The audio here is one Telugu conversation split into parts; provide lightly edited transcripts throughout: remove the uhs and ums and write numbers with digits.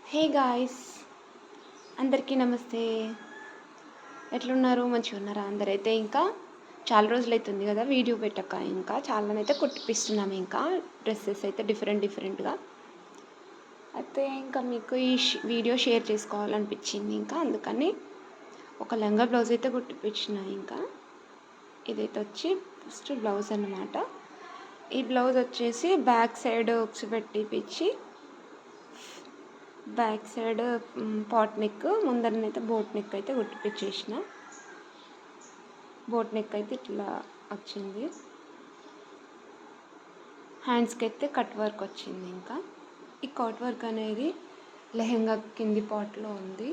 హే గాయ్స్, అందరికీ నమస్తే. ఎట్లున్నారు? మంచిగా ఉన్నారా? అందరైతే ఇంకా చాలా రోజులు అవుతుంది కదా వీడియో పెట్టక. ఇంకా చాలానైతే కుట్టిపిస్తున్నాము. ఇంకా డ్రెస్సెస్ అయితే డిఫరెంట్గా అయితే ఇంకా మీకు ఈ వీడియో షేర్ చేసుకోవాలనిపించింది. ఇంకా అందుకని ఒక లంగా బ్లౌజ్ అయితే కుట్టిపించిన. ఇంకా ఇదైతే వచ్చి ఫస్ట్ బ్లౌజ్ అన్నమాట. ఈ బ్లౌజ్ వచ్చేసి బ్యాక్ సైడ్ ఉక్స్ పెట్టిపించి బ్యాక్ సైడ్ పాట్ నెక్, ముందరనైతే బోట్ నెక్ అయితే కుట్టిపించేసిన. బోట్ నెక్ అయితే ఇట్లా వచ్చింది. హ్యాండ్స్కి అయితే కట్ వర్క్ వచ్చింది. ఇంకా ఈ కట్ వర్క్ అనేది లెహెంగా కింది పార్ట్లో ఉంది.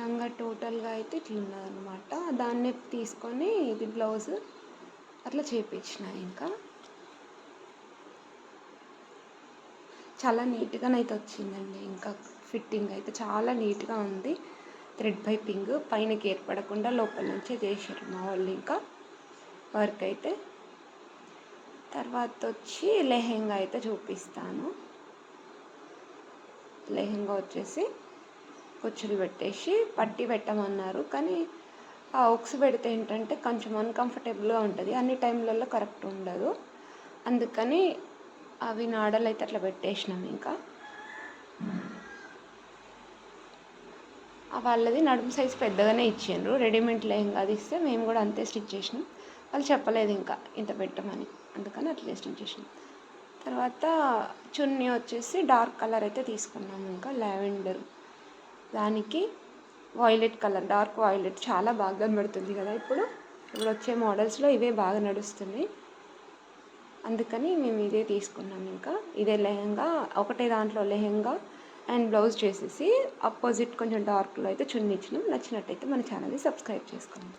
లంగా టోటల్గా అయితే ఇట్లా ఉన్నదన్నమాట. దాన్ని తీసుకొని ఇది బ్లౌజ్ అట్లా చేయించిన. ఇంకా చాలా నీట్గానైతే వచ్చిందండి. ఇంకా ఫిట్టింగ్ అయితే చాలా నీట్గా ఉంది. థ్రెడ్ పైపింగ్ పైనకి ఏర్పడకుండా లోపల నుంచే చేశారు మా వాళ్ళు. ఇంకా వర్క్ అయితే తర్వాత వచ్చి లెహెంగా అయితే చూపిస్తాను. లెహెంగా వచ్చేసి కుచ్చులు పెట్టేసి పట్టి పెట్టమన్నారు. కానీ ఆ ఉక్స్ పెడితే ఏంటంటే కొంచెం అన్కంఫర్టబుల్గా ఉంటుంది. అన్ని టైంలలో కరెక్ట్ ఉండదు. అందుకని అవి నాడలు అయితే అట్లా పెట్టేసినాం. ఇంకా వాళ్ళది నడుము సైజు పెద్దగానే ఇచ్చిండ్రు. రెడీమేడ్ లెహంగా అది ఇస్తే మేము కూడా అంతే స్టిచ్ చేసినాం. వాళ్ళు చెప్పలేదు ఇంకా ఇంత పెట్టమని, అందుకని అట్లే స్టిచ్ చేసినాం. తర్వాత చున్నీ వచ్చేసి డార్క్ కలర్ అయితే తీసుకున్నాం. ఇంకా లావెండర్, దానికి వాయిలెట్ కలర్, డార్క్ వాయిలెట్ చాలా బాగా కనబడుతుంది కదా. ఇప్పుడు వచ్చే మోడల్స్లో ఇవే బాగా నడుస్తున్నాయి. అందుకని మేము ఇదే తీసుకున్నాం. ఇంకా ఇదే లెహంగా, ఒకటే దాంట్లో లెహంగా అండ్ బ్లౌజ్ చేసేసి అపోజిట్ కొంచెం డార్క్లో అయితే చున్నీ ఇచ్చినాం. నచ్చినట్టయితే మన ఛానల్ని సబ్స్క్రైబ్ చేసుకోండి.